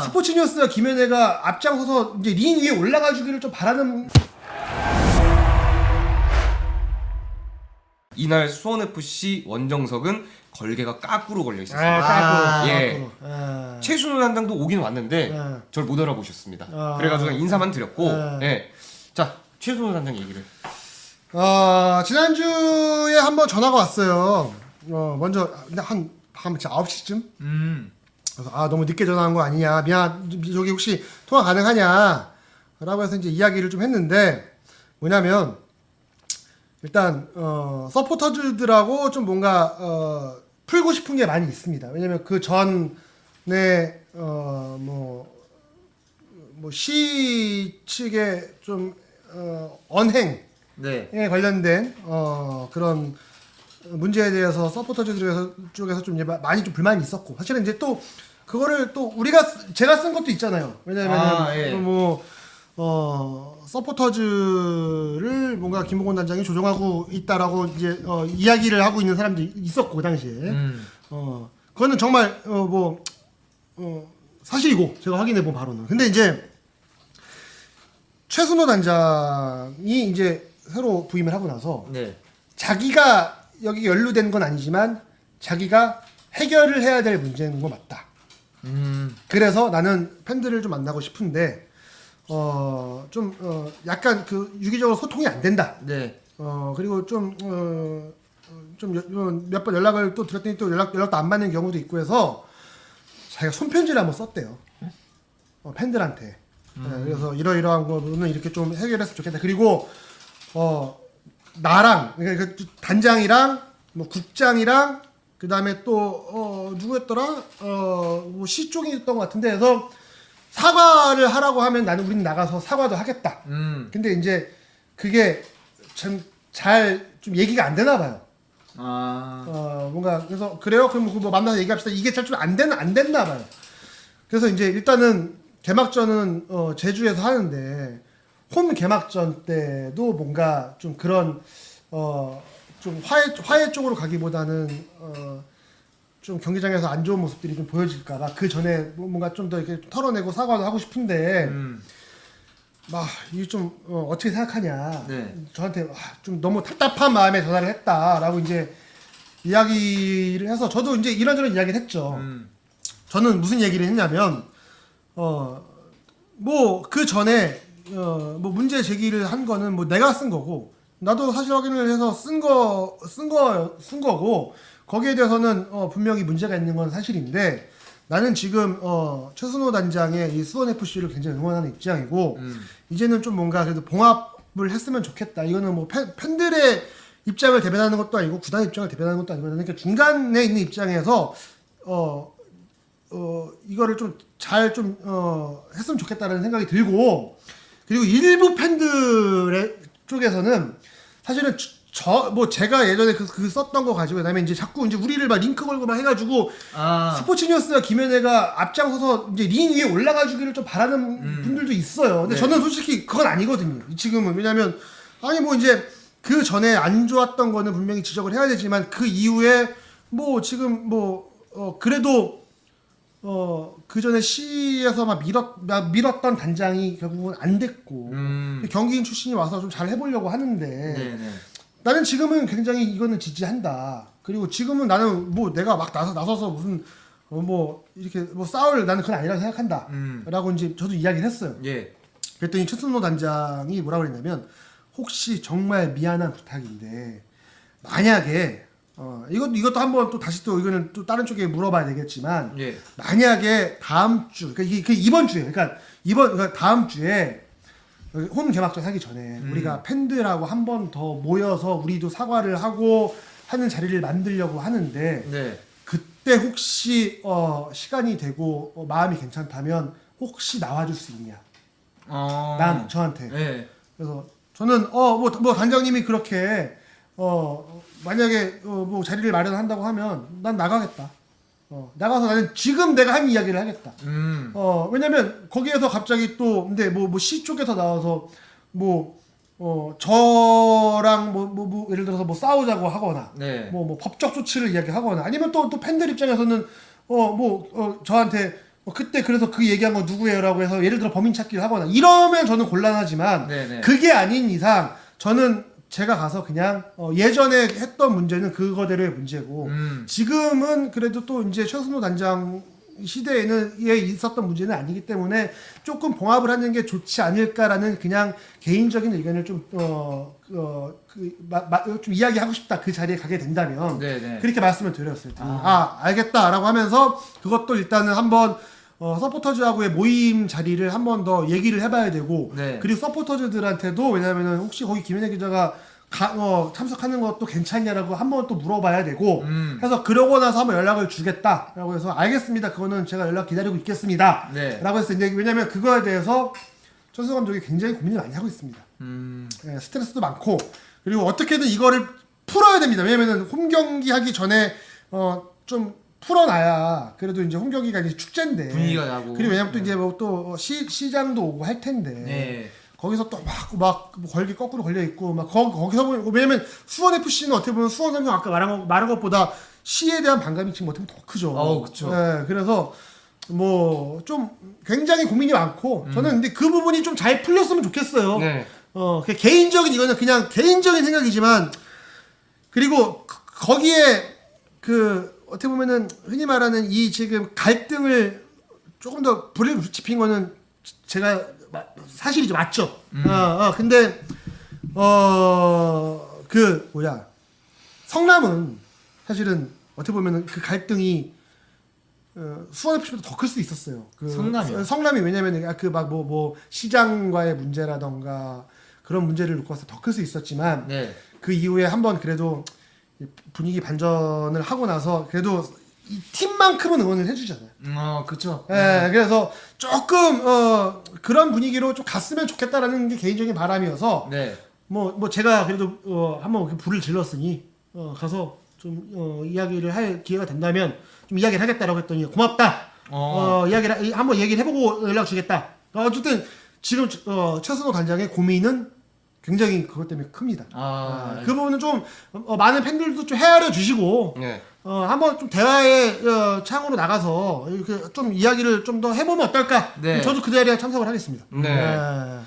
스포츠뉴스와 김연애가 앞장서서 이제 링 위에 올라가 주기를 좀 바라는. 이날 수원FC 원정석은 걸개가 까꾸로 걸려 있었습니다. 까꾸로. 예. 최순호 단장도 오긴 왔는데 저를 못 알아보셨습니다. 그래가지고 인사만 드렸고, 예. 자, 최순호 단장 얘기를. 지난주에 한번 전화가 왔어요. 먼저 근데 한 9시쯤. 그래서 너무 늦게 전화한 거 아니냐, 미안, 저기 혹시 통화 가능하냐 라고 해서 이제 이야기를 좀 했는데, 뭐냐면 일단 서포터즈들하고 좀 뭔가 풀고 싶은 게 많이 있습니다. 왜냐면 그 전에 시 측의 좀 언행에 관련된 그런 문제에 대해서 서포터즈 쪽에서 좀 많이 좀 불만이 있었고, 사실은 이제 또 그거를 또 제가 쓴 것도 있잖아요. 왜냐면 서포터즈를 뭔가 김봉곤 단장이 조종하고 있다라고 이제 이야기를 하고 있는 사람들이 있었고, 그 당시에 그거는 정말 사실이고 제가 확인해 본 바로는. 근데 이제 최순호 단장이 이제 새로 부임을 하고 나서 자기가 여기 연루된 건 아니지만 자기가 해결을 해야 될 문제인 거 맞다. 그래서 나는 팬들을 좀 만나고 싶은데 약간 그 유기적으로 소통이 안 된다. 그리고 좀 몇 번 연락을 또 드렸더니 또 연락도 안 받는 경우도 있고 해서 자기가 손편지를 한번 썼대요. 팬들한테. 그래서 이러이러한 거는 이렇게 좀 해결했으면 좋겠다. 그리고 나랑, 그러니까 그 단장이랑 뭐 국장이랑 그 다음에 또 누구였더라? 시 쪽이었던 것 같은데, 그래서 사과를 하라고 하면 우리는 나가서 사과도 하겠다. 근데 이제 그게 참 잘 좀 얘기가 안 되나 봐요. 뭔가 그래서 그래요? 그럼 뭐 만나서 얘기합시다. 이게 잘 좀 안 됐나 봐요. 그래서 이제 일단은 개막전은 제주에서 하는데, 홈 개막전 때도 뭔가 좀 그런 좀 화해 쪽으로 가기보다는 좀 경기장에서 안 좋은 모습들이 좀 보여질까봐 그 전에 뭔가 좀 더 이렇게 털어내고 사과도 하고 싶은데, 이게 좀 어떻게 생각하냐. 저한테 좀 너무 답답한 마음에 전화를 했다라고 이제 이야기를 해서, 저도 이제 이런저런 이야기를 했죠. 저는 무슨 얘기를 했냐면 그 전에 문제 제기를 한 거는 내가 쓴 거고, 나도 사실 확인을 해서 쓴 거고, 거기에 대해서는 분명히 문제가 있는 건 사실인데, 나는 지금 최순호 단장의 이 수원FC를 굉장히 응원하는 입장이고, 이제는 좀 뭔가 그래도 봉합을 했으면 좋겠다. 이거는 뭐 팬들의 입장을 대변하는 것도 아니고 구단 입장을 대변하는 것도 아니고, 그러니까 중간에 있는 입장에서 이거를 좀 잘 했으면 좋겠다는 생각이 들고, 그리고 일부 팬들의 쪽에서는 사실은 제가 예전에 그 썼던 거 가지고, 그다음에 이제 자꾸 이제 우리를 막 링크 걸고 막 해가지고 스포츠뉴스와 김연애가 앞장서서 이제 링 위에 올라가 주기를 좀 바라는 분들도 있어요. 근데 저는 솔직히 그건 아니거든요. 지금은. 왜냐면 이제 그 전에 안 좋았던 거는 분명히 지적을 해야 되지만, 그 이후에 지금 그래도 그 전에 시에서 막 밀었던 단장이 결국은 안 됐고, 경기인 출신이 와서 좀 잘 해보려고 하는데, 나는 지금은 굉장히 이거는 지지한다. 그리고 지금은 나는 내가 막 나서서 무슨 이렇게 싸울, 나는 그건 아니라고 생각한다. 라고 이제 저도 이야기를 했어요. 그랬더니 최순호 단장이 뭐라고 그랬냐면, 혹시 정말 미안한 부탁인데, 만약에 이것도 한번 또 다시 또 이거는 또 다른 쪽에 물어봐야 되겠지만, 만약에 다음 주, 그러니까 이번 주에, 그러니까 다음 주에 홈 개막전 하기 전에 우리가 팬들하고 한 번 더 모여서 우리도 사과를 하고 하는 자리를 만들려고 하는데, 그때 혹시 시간이 되고 마음이 괜찮다면 혹시 나와줄 수 있냐? 저한테. 그래서 저는 단장님이 그렇게 만약에 자리를 마련한다고 하면 난 나가겠다. 나가서 나는 지금 내가 한 이야기를 하겠다. 왜냐면 거기에서 갑자기 또 근데 시 쪽에서 나와서 저랑 예를 들어서 싸우자고 하거나 법적 조치를 이야기하거나, 아니면 또 팬들 입장에서는 저한테 그때 그래서 그 얘기한 거 누구예요라고 해서 예를 들어 범인 찾기를 하거나 이러면 저는 곤란하지만 네네. 그게 아닌 이상 저는 제가 가서 그냥 예전에 했던 문제는 그거대로의 문제고 지금은 그래도 또 이제 최순호 단장 시대에는 있었던 문제는 아니기 때문에 조금 봉합을 하는 게 좋지 않을까라는 그냥 개인적인 의견을 좀 좀 이야기하고 싶다. 그 자리에 가게 된다면 네네. 그렇게 말씀을 드렸어요. 알겠다라고 하면서 그것도 일단은 한번 서포터즈하고의 모임 자리를 한 번 더 얘기를 해봐야 되고 네. 그리고 서포터즈들한테도 왜냐면은 혹시 거기 김현애 기자가 참석하는 것도 괜찮냐라고 한 번 또 물어봐야 되고 해서 그러고 나서 한번 연락을 주겠다라고 해서 알겠습니다. 그거는 제가 연락 기다리고 있겠습니다. 네. 라고 했어요. 이제 왜냐면 그거에 대해서 천수 감독이 굉장히 고민을 많이 하고 있습니다. 스트레스도 많고 그리고 어떻게든 이거를 풀어야 됩니다. 왜냐면은 홈 경기 하기 전에 좀 풀어놔야 그래도 이제 홈 경기가 이제 축제인데 분위기가 나고 그리고 왜냐면 또 이제 뭐 또 시장도 오고 할 텐데 네. 거기서 또 막 걸기 거꾸로 걸려 있고 막 거기서 보면 왜냐면 수원 FC는 어떻게 보면 수원 삼성 아까 말한 것보다 시에 대한 반감이 지금 어떻게 보면 더 크죠. 그쵸. 네, 그래서 뭐 좀 굉장히 고민이 많고 저는 근데 그 부분이 좀 잘 풀렸으면 좋겠어요. 네. 그냥 개인적인 이거는 그냥 개인적인 생각이지만 그리고 거기에 그 어떻게 보면은 흔히 말하는 이 지금 갈등을 조금 더 불을 지핀 거는 제가 사실이죠. 맞죠. 근데 그 뭐야 성남은 사실은 어떻게 보면은 그 갈등이 수원 FC보다 더 클 수 있었어요. 그 성남이요? 성남이 왜냐면 그 막 뭐 시장과의 문제라던가 그런 문제를 놓고 와서 더 클 수 있었지만 네. 그 이후에 한번 그래도 분위기 반전을 하고 나서 그래도 이 팀만큼은 응원을 해주잖아요. 그쵸. 예, 그래서 조금 그런 분위기로 좀 갔으면 좋겠다라는 게 개인적인 바람이어서 네. 뭐 제가 그래도 한번 불을 질렀으니 가서 좀 이야기를 할 기회가 된다면 좀 이야기를 하겠다라고 했더니 고맙다. 이야기를 한번 얘기를 해보고 연락 주겠다. 어쨌든 지금 최순호 단장의 고민은 굉장히 그것 때문에 큽니다. 그 부분은 좀 많은 팬들도 좀 헤아려 주시고 네. 한번 좀 대화의 창으로 나가서 이렇게 좀 이야기를 좀 더 해보면 어떨까? 네. 저도 그 자리에 참석을 하겠습니다. 네.